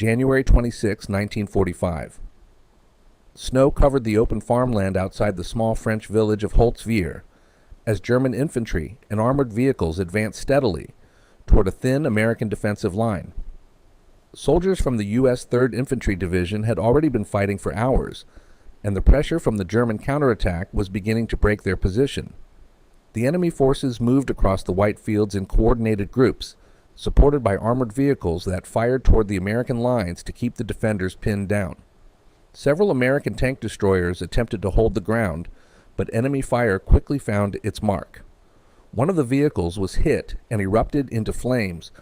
January 26, 1945. Snow covered the open farmland outside the small French village of Holtzwihr as German infantry and armored vehicles advanced steadily toward a thin American defensive line. Soldiers from the U.S. 3rd Infantry Division had already been fighting for hours, and the pressure from the German counterattack was beginning to break their position. The enemy forces moved across the white fields in coordinated groups, supported by armored vehicles that fired toward the American lines to keep the defenders pinned down. Several American tank destroyers attempted to hold the ground, but enemy fire quickly found its mark. One of the vehicles was hit and erupted into flames,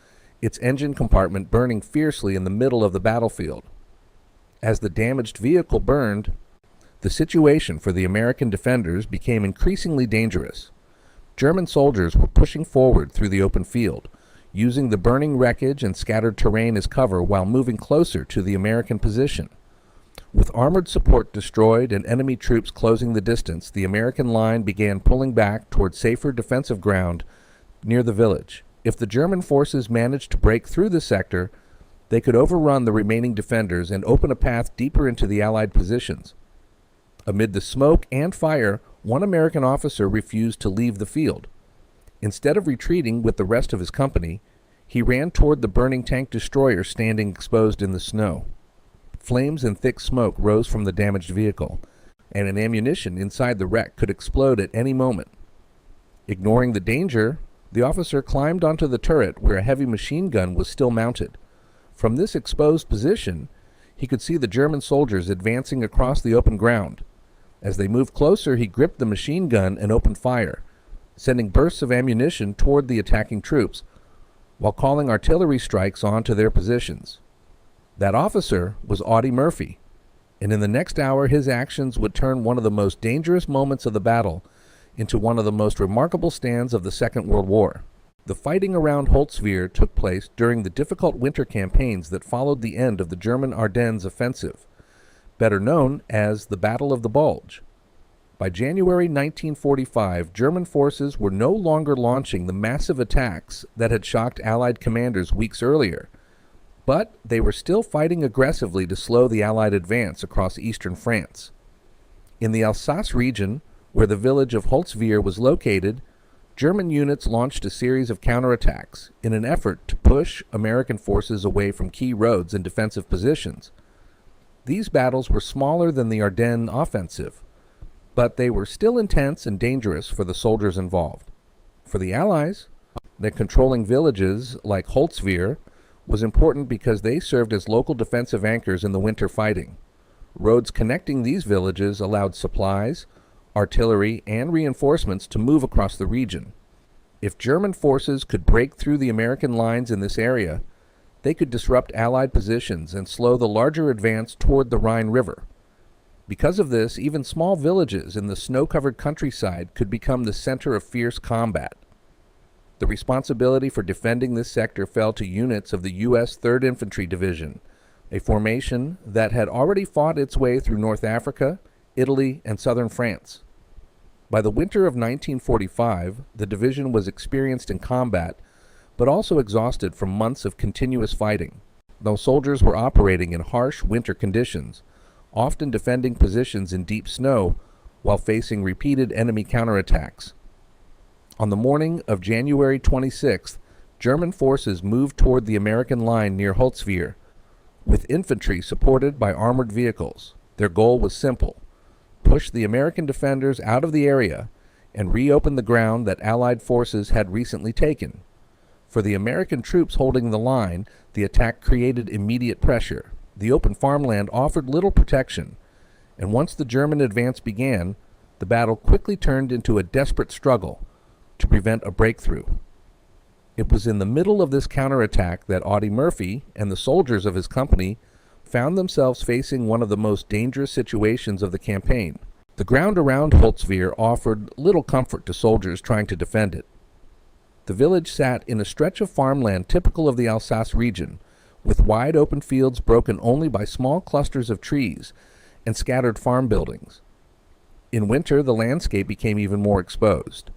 its engine compartment burning fiercely in the middle of the battlefield. As the damaged vehicle burned, the situation for the American defenders became increasingly dangerous. German soldiers were pushing forward through the open field, using the burning wreckage and scattered terrain as cover while moving closer to the American position. With armored support destroyed and enemy troops closing the distance, the American line began pulling back toward safer defensive ground near the village. If the German forces managed to break through the sector, they could overrun the remaining defenders and open a path deeper into the Allied positions. Amid the smoke and fire, one American officer refused to leave the field. Instead of retreating with the rest of his company, he ran toward the burning tank destroyer standing exposed in the snow. Flames and thick smoke rose from the damaged vehicle, and an ammunition inside the wreck could explode at any moment. Ignoring the danger, the officer climbed onto the turret where a heavy machine gun was still mounted. From this exposed position, he could see the German soldiers advancing across the open ground. As they moved closer, he gripped the machine gun and opened fire, sending bursts of ammunition toward the attacking troops, while calling artillery strikes onto their positions. That officer was Audie Murphy, and in the next hour his actions would turn one of the most dangerous moments of the battle into one of the most remarkable stands of the Second World War. The fighting around Holtzwihr took place during the difficult winter campaigns that followed the end of the German Ardennes offensive, better known as the Battle of the Bulge. By January 1945, German forces were no longer launching the massive attacks that had shocked Allied commanders weeks earlier, but they were still fighting aggressively to slow the Allied advance across eastern France. In the Alsace region, where the village of Holtzwihr was located, German units launched a series of counterattacks in an effort to push American forces away from key roads and defensive positions. These battles were smaller than the Ardennes offensive, but they were still intense and dangerous for the soldiers involved. For the Allies, the controlling villages like Holtzwihr was important because they served as local defensive anchors in the winter fighting. Roads connecting these villages allowed supplies, artillery, and reinforcements to move across the region. If German forces could break through the American lines in this area, they could disrupt Allied positions and slow the larger advance toward the Rhine River. Because of this, even small villages in the snow-covered countryside could become the center of fierce combat. The responsibility for defending this sector fell to units of the U.S. 3rd Infantry Division, a formation that had already fought its way through North Africa, Italy, and southern France. By the winter of 1945, the division was experienced in combat, but also exhausted from months of continuous fighting. Though soldiers were operating in harsh winter conditions, often defending positions in deep snow while facing repeated enemy counterattacks. On the morning of January 26th, German forces moved toward the American line near Holtzwihr, with infantry supported by armored vehicles. Their goal was simple: push the American defenders out of the area and reopen the ground that Allied forces had recently taken. For the American troops holding the line, the attack created immediate pressure. The open farmland offered little protection, and once the German advance began, the battle quickly turned into a desperate struggle to prevent a breakthrough. It was in the middle of this counterattack that Audie Murphy and the soldiers of his company found themselves facing one of the most dangerous situations of the campaign. The ground around Holtzwihr offered little comfort to soldiers trying to defend it. The village sat in a stretch of farmland typical of the Alsace region, with wide open fields broken only by small clusters of trees and scattered farm buildings. In winter, the landscape became even more exposed.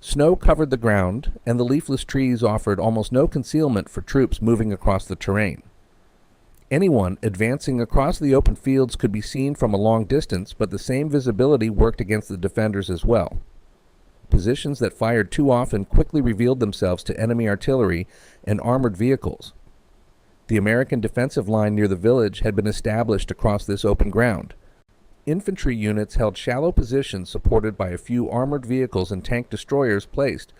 Snow covered the ground, and the leafless trees offered almost no concealment for troops moving across the terrain. Anyone advancing across the open fields could be seen from a long distance, but the same visibility worked against the defenders as well. Positions that fired too often quickly revealed themselves to enemy artillery and armored vehicles. The American defensive line near the village had been established across this open ground. Infantry units held shallow positions supported by a few armored vehicles and tank destroyers placed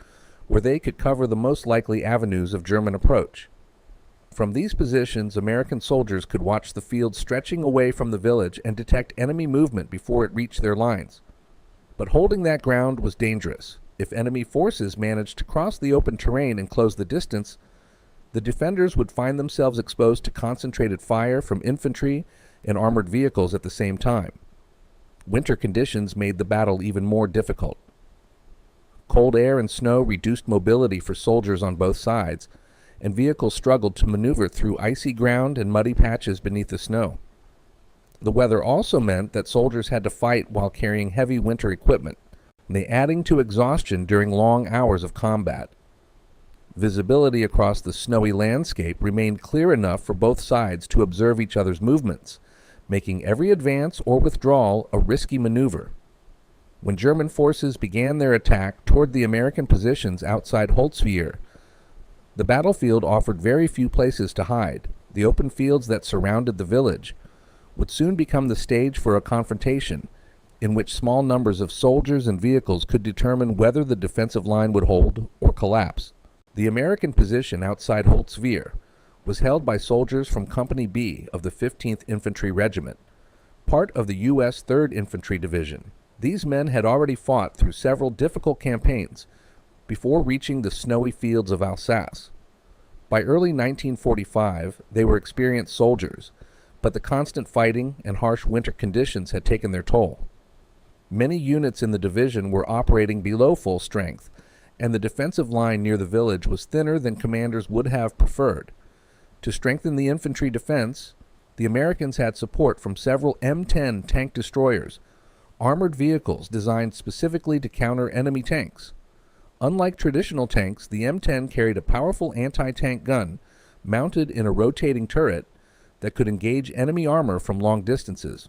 where they could cover the most likely avenues of German approach. From these positions, American soldiers could watch the field stretching away from the village and detect enemy movement before it reached their lines. But holding that ground was dangerous. If enemy forces managed to cross the open terrain and close the distance, the defenders would find themselves exposed to concentrated fire from infantry and armored vehicles at the same time. Winter conditions made the battle even more difficult. Cold air and snow reduced mobility for soldiers on both sides, and vehicles struggled to maneuver through icy ground and muddy patches beneath the snow. The weather also meant that soldiers had to fight while carrying heavy winter equipment, adding to exhaustion during long hours of combat. Visibility across the snowy landscape remained clear enough for both sides to observe each other's movements, making every advance or withdrawal a risky maneuver. When German forces began their attack toward the American positions outside Holtzwihr, the battlefield offered very few places to hide. The open fields that surrounded the village would soon become the stage for a confrontation in which small numbers of soldiers and vehicles could determine whether the defensive line would hold or collapse. The American position outside Holtzwihr was held by soldiers from Company B of the 15th Infantry Regiment, part of the U.S. 3rd Infantry Division. These men had already fought through several difficult campaigns before reaching the snowy fields of Alsace. By early 1945, they were experienced soldiers, but the constant fighting and harsh winter conditions had taken their toll. Many units in the division were operating below full strength, and the defensive line near the village was thinner than commanders would have preferred. To strengthen the infantry defense, the Americans had support from several M10 tank destroyers, armored vehicles designed specifically to counter enemy tanks. Unlike traditional tanks, the M10 carried a powerful anti-tank gun mounted in a rotating turret that could engage enemy armor from long distances.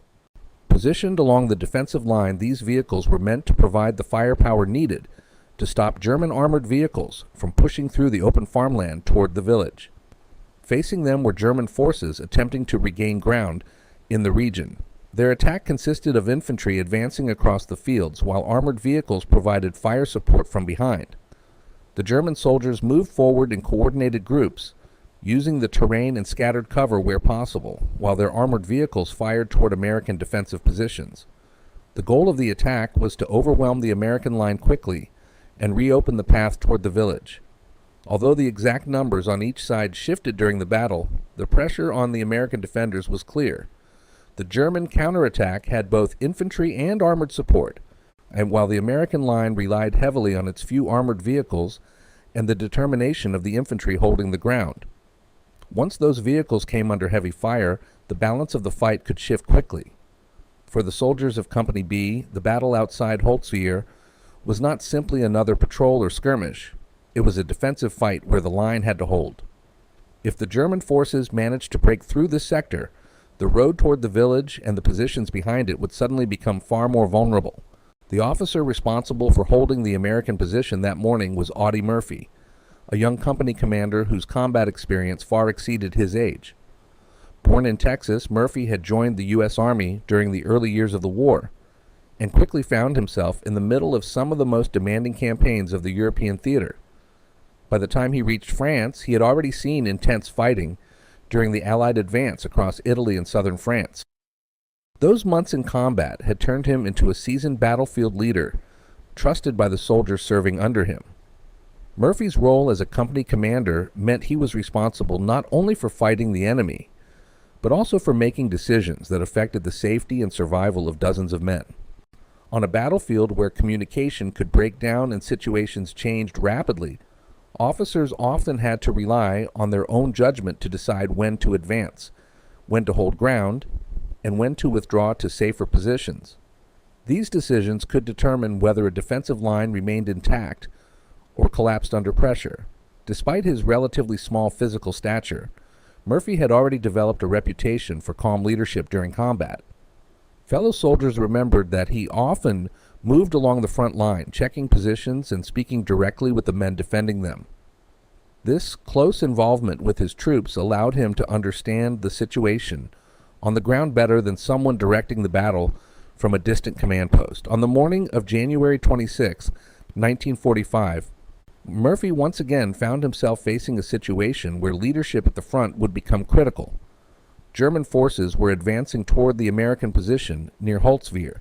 Positioned along the defensive line, these vehicles were meant to provide the firepower needed to stop German armored vehicles from pushing through the open farmland toward the village. Facing them were German forces attempting to regain ground in the region. Their attack consisted of infantry advancing across the fields, while armored vehicles provided fire support from behind. The German soldiers moved forward in coordinated groups, using the terrain and scattered cover where possible, while their armored vehicles fired toward American defensive positions. The goal of the attack was to overwhelm the American line quickly and reopen the path toward the village. Although the exact numbers on each side shifted during the battle, the pressure on the American defenders was clear. The German counterattack had both infantry and armored support, and while the American line relied heavily on its few armored vehicles and the determination of the infantry holding the ground. Once those vehicles came under heavy fire, the balance of the fight could shift quickly. For the soldiers of Company B, the battle outside Holtzwihr was not simply another patrol or skirmish. It was a defensive fight where the line had to hold. If the German forces managed to break through this sector, the road toward the village and the positions behind it would suddenly become far more vulnerable. The officer responsible for holding the American position that morning was Audie Murphy, a young company commander whose combat experience far exceeded his age. Born in Texas, Murphy had joined the U.S. Army during the early years of the war, and quickly found himself in the middle of some of the most demanding campaigns of the European theater. By the time he reached France, he had already seen intense fighting during the Allied advance across Italy and southern France. Those months in combat had turned him into a seasoned battlefield leader, trusted by the soldiers serving under him. Murphy's role as a company commander meant he was responsible not only for fighting the enemy, but also for making decisions that affected the safety and survival of dozens of men. On a battlefield where communication could break down and situations changed rapidly, officers often had to rely on their own judgment to decide when to advance, when to hold ground, and when to withdraw to safer positions. These decisions could determine whether a defensive line remained intact or collapsed under pressure. Despite his relatively small physical stature, Murphy had already developed a reputation for calm leadership during combat. Fellow soldiers remembered that he often moved along the front line, checking positions and speaking directly with the men defending them. This close involvement with his troops allowed him to understand the situation on the ground better than someone directing the battle from a distant command post. On the morning of January 26, 1945, Murphy once again found himself facing a situation where leadership at the front would become critical. German forces were advancing toward the American position near Holtzwihr,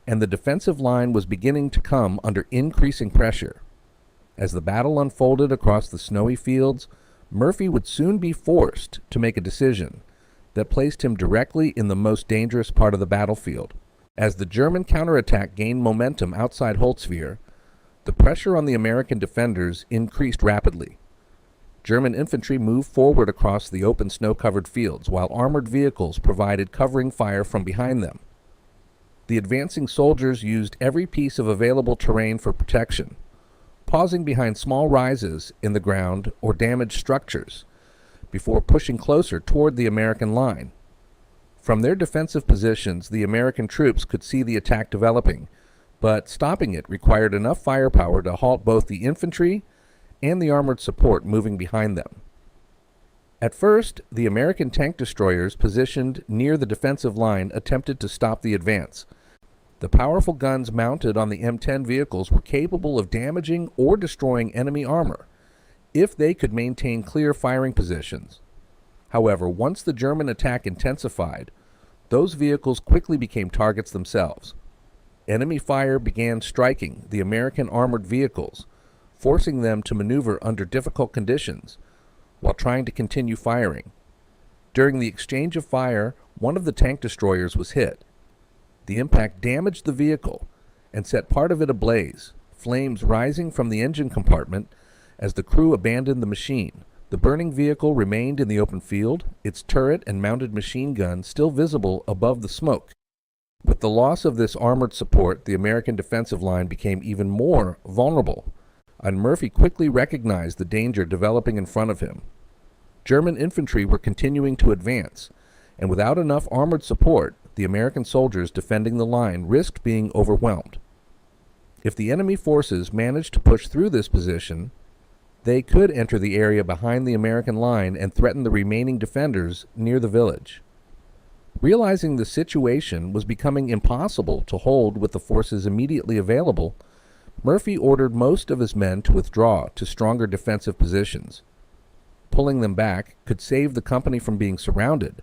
and the defensive line was beginning to come under increasing pressure. As the battle unfolded across the snowy fields, Murphy would soon be forced to make a decision that placed him directly in the most dangerous part of the battlefield. As the German counterattack gained momentum outside Holtzwihr, the pressure on the American defenders increased rapidly. German infantry moved forward across the open snow-covered fields, while armored vehicles provided covering fire from behind them. The advancing soldiers used every piece of available terrain for protection, pausing behind small rises in the ground or damaged structures before pushing closer toward the American line. From their defensive positions, the American troops could see the attack developing, but stopping it required enough firepower to halt both the infantry and the armored support moving behind them. At first, the American tank destroyers positioned near the defensive line attempted to stop the advance. The powerful guns mounted on the M10 vehicles were capable of damaging or destroying enemy armor if they could maintain clear firing positions. However, once the German attack intensified, those vehicles quickly became targets themselves. Enemy fire began striking the American armored vehicles, forcing them to maneuver under difficult conditions while trying to continue firing. During the exchange of fire, one of the tank destroyers was hit. The impact damaged the vehicle and set part of it ablaze, flames rising from the engine compartment as the crew abandoned the machine. The burning vehicle remained in the open field, its turret and mounted machine gun still visible above the smoke. With the loss of this armored support, the American defensive line became even more vulnerable, and Murphy quickly recognized the danger developing in front of him. German infantry were continuing to advance, and without enough armored support, the American soldiers defending the line risked being overwhelmed. If the enemy forces managed to push through this position, they could enter the area behind the American line and threaten the remaining defenders near the village. Realizing the situation was becoming impossible to hold with the forces immediately available, Murphy ordered most of his men to withdraw to stronger defensive positions. Pulling them back could save the company from being surrounded,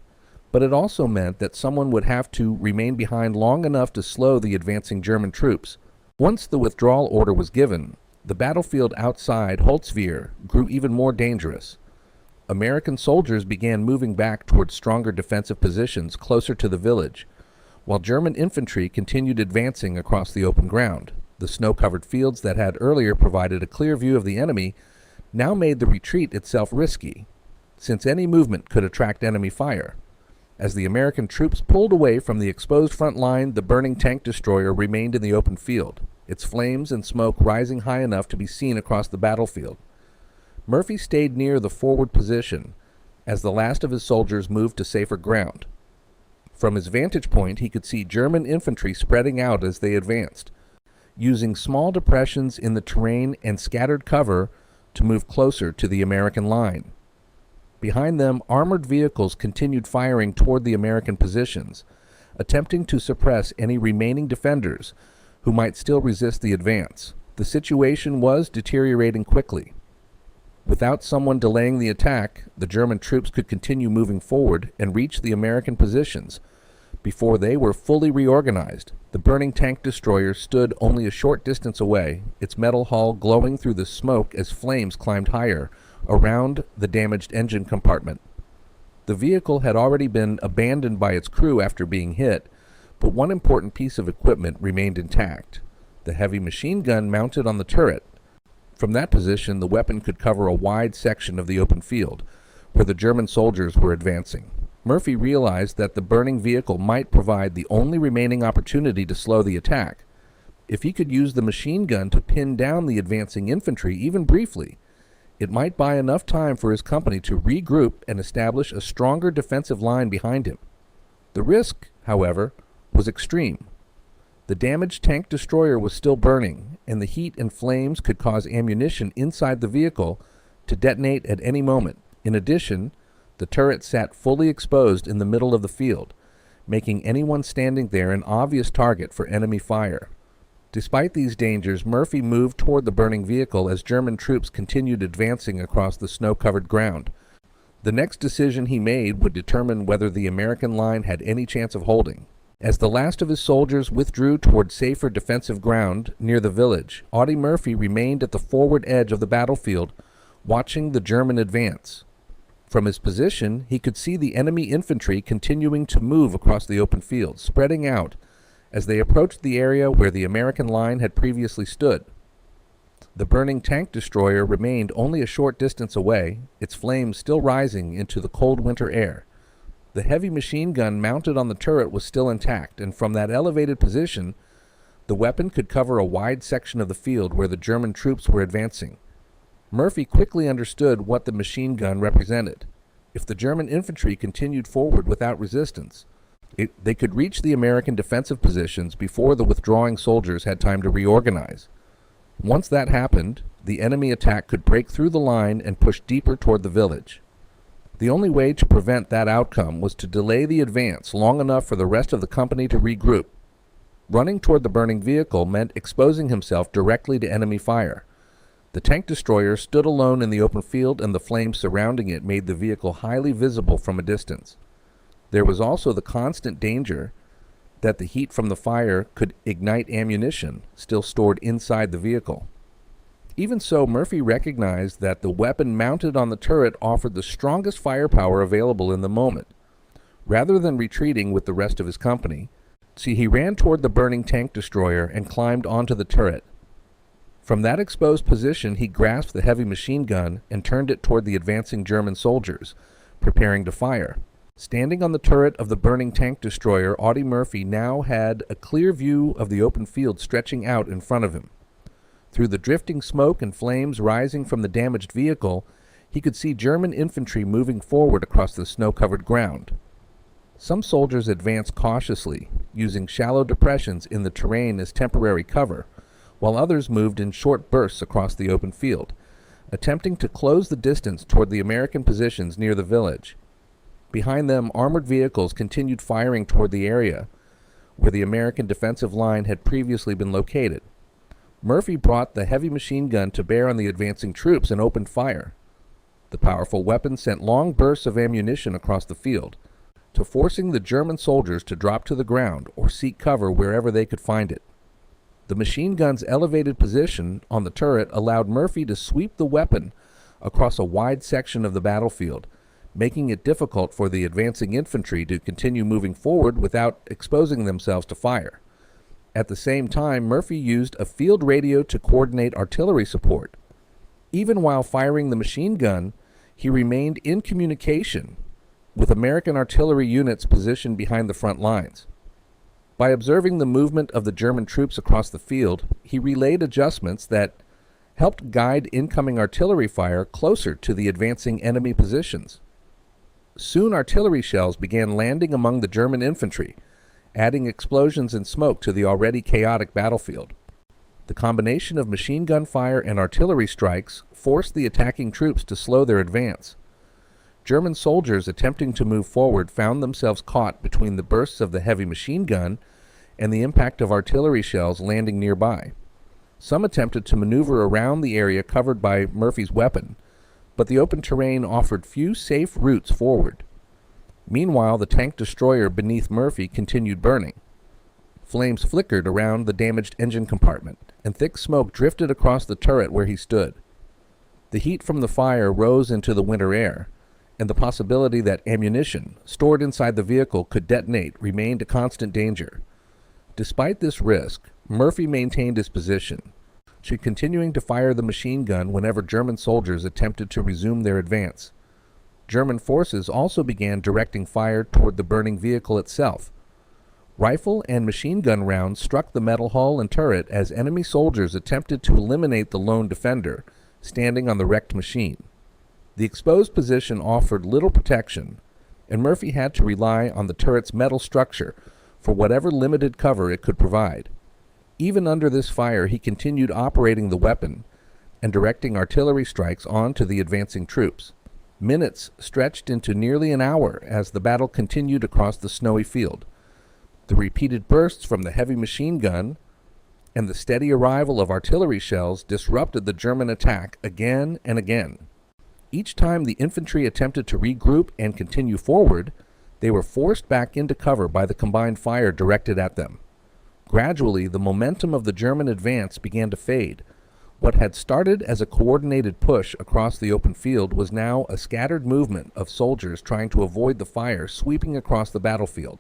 but it also meant that someone would have to remain behind long enough to slow the advancing German troops. Once the withdrawal order was given, the battlefield outside Holtzwihr grew even more dangerous. American soldiers began moving back towards stronger defensive positions closer to the village, while German infantry continued advancing across the open ground. The snow-covered fields that had earlier provided a clear view of the enemy now made the retreat itself risky, since any movement could attract enemy fire. As the American troops pulled away from the exposed front line, the burning tank destroyer remained in the open field, its flames and smoke rising high enough to be seen across the battlefield. Murphy stayed near the forward position as the last of his soldiers moved to safer ground. From his vantage point, he could see German infantry spreading out as they advanced, using small depressions in the terrain and scattered cover to move closer to the American line. Behind them, armored vehicles continued firing toward the American positions, attempting to suppress any remaining defenders who might still resist the advance. The situation was deteriorating quickly. Without someone delaying the attack, the German troops could continue moving forward and reach the American positions before they were fully reorganized. The burning tank destroyer stood only a short distance away, its metal hull glowing through the smoke as flames climbed higher around the damaged engine compartment. The vehicle had already been abandoned by its crew after being hit, but one important piece of equipment remained intact: the heavy machine gun mounted on the turret. From that position, the weapon could cover a wide section of the open field, where the German soldiers were advancing. Murphy realized that the burning vehicle might provide the only remaining opportunity to slow the attack. If he could use the machine gun to pin down the advancing infantry, even briefly, It might buy enough time for his company to regroup and establish a stronger defensive line behind him. The risk, however, was extreme. The damaged tank destroyer was still burning, and the heat and flames could cause ammunition inside the vehicle to detonate at any moment. In addition, the turret sat fully exposed in the middle of the field, making anyone standing there an obvious target for enemy fire. Despite these dangers, Murphy moved toward the burning vehicle as German troops continued advancing across the snow-covered ground. The next decision he made would determine whether the American line had any chance of holding. As the last of his soldiers withdrew toward safer defensive ground near the village, Audie Murphy remained at the forward edge of the battlefield, watching the German advance. From his position, he could see the enemy infantry continuing to move across the open field, spreading out as they approached the area where the American line had previously stood. The burning tank destroyer remained only a short distance away, its flames still rising into the cold winter air. The heavy machine gun mounted on the turret was still intact, and from that elevated position, the weapon could cover a wide section of the field where the German troops were advancing. Murphy quickly understood what the machine gun represented. If the German infantry continued forward without resistance, they could reach the American defensive positions before the withdrawing soldiers had time to reorganize. Once that happened, the enemy attack could break through the line and push deeper toward the village. The only way to prevent that outcome was to delay the advance long enough for the rest of the company to regroup. Running toward the burning vehicle meant exposing himself directly to enemy fire. The tank destroyer stood alone in the open field, and the flames surrounding it made the vehicle highly visible from a distance. There was also the constant danger that the heat from the fire could ignite ammunition still stored inside the vehicle. Even so, Murphy recognized that the weapon mounted on the turret offered the strongest firepower available in the moment. Rather than retreating with the rest of his company, he ran toward the burning tank destroyer and climbed onto the turret. From that exposed position, he grasped the heavy machine gun and turned it toward the advancing German soldiers, preparing to fire. Standing on the turret of the burning tank destroyer, Audie Murphy now had a clear view of the open field stretching out in front of him. Through the drifting smoke and flames rising from the damaged vehicle, he could see German infantry moving forward across the snow-covered ground. Some soldiers advanced cautiously, using shallow depressions in the terrain as temporary cover, while others moved in short bursts across the open field, attempting to close the distance toward the American positions near the village. Behind them, armored vehicles continued firing toward the area where the American defensive line had previously been located. Murphy brought the heavy machine gun to bear on the advancing troops and opened fire. The powerful weapon sent long bursts of ammunition across the field, forcing the German soldiers to drop to the ground or seek cover wherever they could find it. The machine gun's elevated position on the turret allowed Murphy to sweep the weapon across a wide section of the battlefield, making it difficult for the advancing infantry to continue moving forward without exposing themselves to fire. At the same time, Murphy used a field radio to coordinate artillery support. Even while firing the machine gun, he remained in communication with American artillery units positioned behind the front lines. By observing the movement of the German troops across the field, he relayed adjustments that helped guide incoming artillery fire closer to the advancing enemy positions. Soon artillery shells began landing among the German infantry, adding explosions and smoke to the already chaotic battlefield. The combination of machine gun fire and artillery strikes forced the attacking troops to slow their advance. German soldiers attempting to move forward found themselves caught between the bursts of the heavy machine gun and the impact of artillery shells landing nearby. Some attempted to maneuver around the area covered by Murphy's weapon, but the open terrain offered few safe routes forward. Meanwhile, the tank destroyer beneath Murphy continued burning. Flames flickered around the damaged engine compartment, and thick smoke drifted across the turret where he stood. The heat from the fire rose into the winter air, and the possibility that ammunition stored inside the vehicle could detonate remained a constant danger. Despite this risk, Murphy maintained his position, continuing to fire the machine gun whenever German soldiers attempted to resume their advance. German forces also began directing fire toward the burning vehicle itself. Rifle and machine gun rounds struck the metal hull and turret as enemy soldiers attempted to eliminate the lone defender standing on the wrecked machine. The exposed position offered little protection, and Murphy had to rely on the turret's metal structure for whatever limited cover it could provide. Even under this fire, he continued operating the weapon and directing artillery strikes on to the advancing troops. Minutes stretched into nearly an hour as the battle continued across the snowy field. The repeated bursts from the heavy machine gun and the steady arrival of artillery shells disrupted the German attack again and again. Each time the infantry attempted to regroup and continue forward, they were forced back into cover by the combined fire directed at them. Gradually, the momentum of the German advance began to fade. What had started as a coordinated push across the open field was now a scattered movement of soldiers trying to avoid the fire sweeping across the battlefield.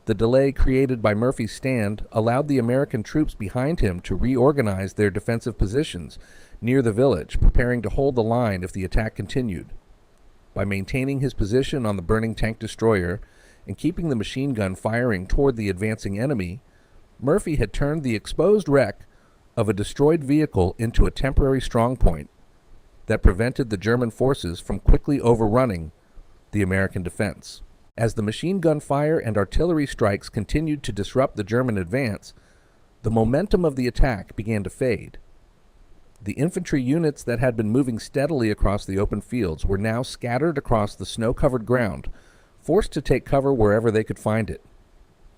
The delay created by Murphy's stand allowed the American troops behind him to reorganize their defensive positions near the village, preparing to hold the line if the attack continued. By maintaining his position on the burning tank destroyer and keeping the machine gun firing toward the advancing enemy, Murphy had turned the exposed wreck of a destroyed vehicle into a temporary strongpoint that prevented the German forces from quickly overrunning the American defense. As the machine gun fire and artillery strikes continued to disrupt the German advance, the momentum of the attack began to fade. The infantry units that had been moving steadily across the open fields were now scattered across the snow-covered ground, forced to take cover wherever they could find it.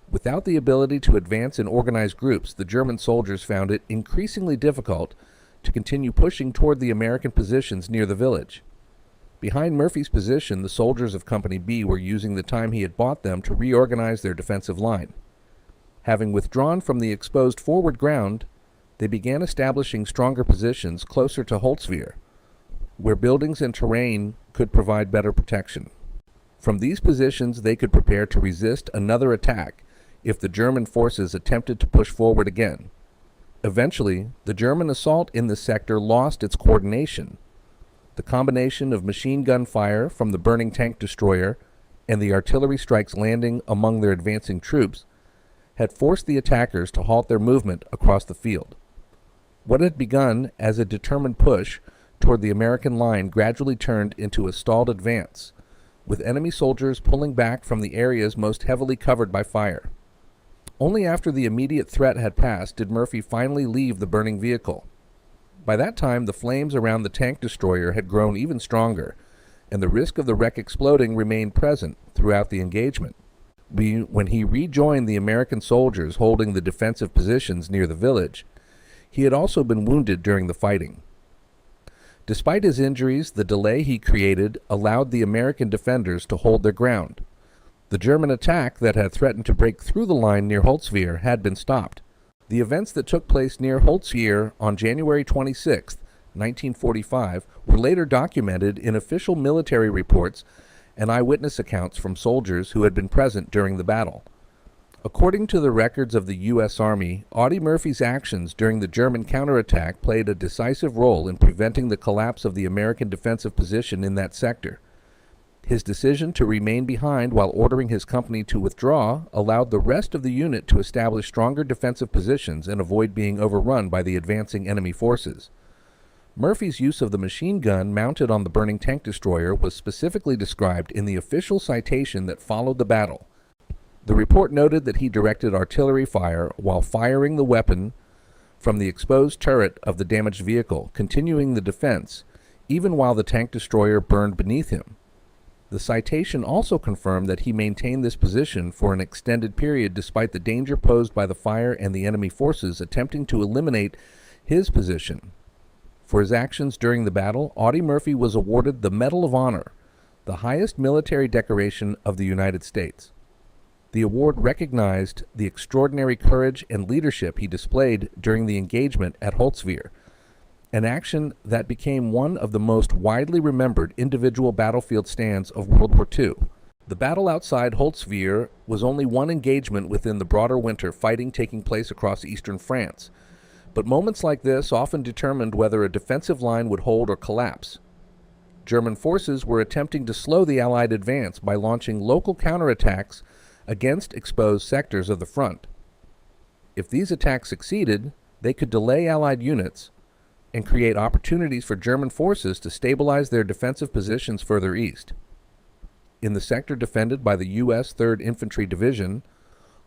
Without the ability to advance in organized groups, the German soldiers found it increasingly difficult to continue pushing toward the American positions near the village. Behind Murphy's position, the soldiers of Company B were using the time he had bought them to reorganize their defensive line. Having withdrawn from the exposed forward ground, they began establishing stronger positions closer to Holtzwihr, where buildings and terrain could provide better protection. From these positions, they could prepare to resist another attack if the German forces attempted to push forward again. Eventually, the German assault in this sector lost its coordination. The combination of machine gun fire from the burning tank destroyer and the artillery strikes landing among their advancing troops had forced the attackers to halt their movement across the field. What had begun as a determined push toward the American line gradually turned into a stalled advance, with enemy soldiers pulling back from the areas most heavily covered by fire. Only after the immediate threat had passed did Murphy finally leave the burning vehicle. By that time, the flames around the tank destroyer had grown even stronger, and the risk of the wreck exploding remained present throughout the engagement. When he rejoined the American soldiers holding the defensive positions near the village, he had also been wounded during the fighting. Despite his injuries, the delay he created allowed the American defenders to hold their ground. The German attack that had threatened to break through the line near Holtzwihr had been stopped. The events that took place near Holtzwihr on January 26, 1945, were later documented in official military reports and eyewitness accounts from soldiers who had been present during the battle. According to the records of the U.S. Army, Audie Murphy's actions during the German counterattack played a decisive role in preventing the collapse of the American defensive position in that sector. His decision to remain behind while ordering his company to withdraw allowed the rest of the unit to establish stronger defensive positions and avoid being overrun by the advancing enemy forces. Murphy's use of the machine gun mounted on the burning tank destroyer was specifically described in the official citation that followed the battle. The report noted that he directed artillery fire while firing the weapon from the exposed turret of the damaged vehicle, continuing the defense even while the tank destroyer burned beneath him. The citation also confirmed that he maintained this position for an extended period despite the danger posed by the fire and the enemy forces attempting to eliminate his position. For his actions during the battle, Audie Murphy was awarded the Medal of Honor, the highest military decoration of the United States. The award recognized the extraordinary courage and leadership he displayed during the engagement at Holtzwihr, an action that became one of the most widely remembered individual battlefield stands of World War II. The battle outside Holtzwihr was only one engagement within the broader winter fighting taking place across eastern France, but moments like this often determined whether a defensive line would hold or collapse. German forces were attempting to slow the Allied advance by launching local counterattacks against exposed sectors of the front. If these attacks succeeded, they could delay Allied units and create opportunities for German forces to stabilize their defensive positions further east. In the sector defended by the U.S. 3rd Infantry Division,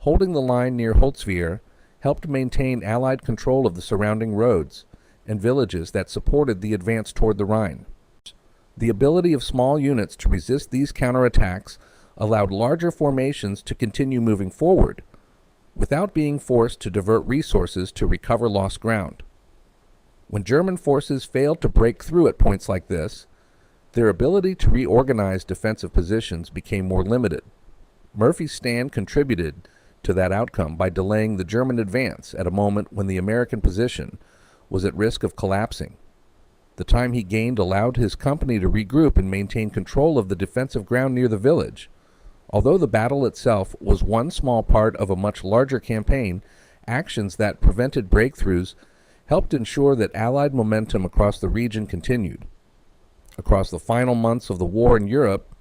holding the line near Holtzwihr helped maintain Allied control of the surrounding roads and villages that supported the advance toward the Rhine. The ability of small units to resist these counterattacks allowed larger formations to continue moving forward, without being forced to divert resources to recover lost ground. When German forces failed to break through at points like this, their ability to reorganize defensive positions became more limited. Murphy's stand contributed to that outcome by delaying the German advance at a moment when the American position was at risk of collapsing. The time he gained allowed his company to regroup and maintain control of the defensive ground near the village. Although the battle itself was one small part of a much larger campaign, actions that prevented breakthroughs helped ensure that Allied momentum across the region continued. Across the final months of the war in Europe,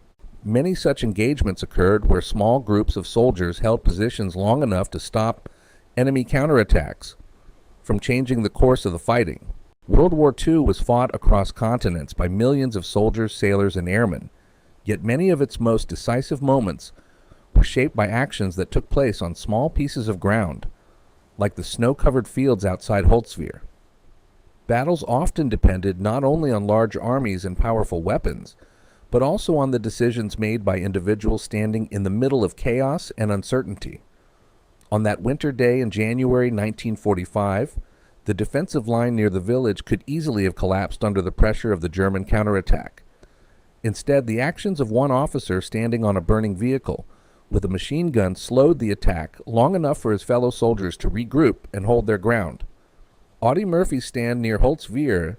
many such engagements occurred where small groups of soldiers held positions long enough to stop enemy counterattacks from changing the course of the fighting. World War II was fought across continents by millions of soldiers, sailors, and airmen, yet many of its most decisive moments were shaped by actions that took place on small pieces of ground, like the snow-covered fields outside Holtzwihr. Battles often depended not only on large armies and powerful weapons, but also on the decisions made by individuals standing in the middle of chaos and uncertainty. On that winter day in January 1945, the defensive line near the village could easily have collapsed under the pressure of the German counterattack. Instead, the actions of one officer standing on a burning vehicle with a machine gun slowed the attack long enough for his fellow soldiers to regroup and hold their ground. Audie Murphy's stand near Holtzwihr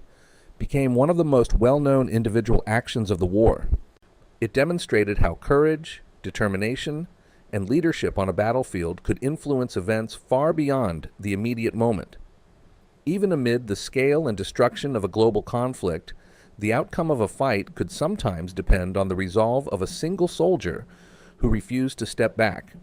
became one of the most well-known individual actions of the war. It demonstrated how courage, determination, and leadership on a battlefield could influence events far beyond the immediate moment. Even amid the scale and destruction of a global conflict, the outcome of a fight could sometimes depend on the resolve of a single soldier who refused to step back.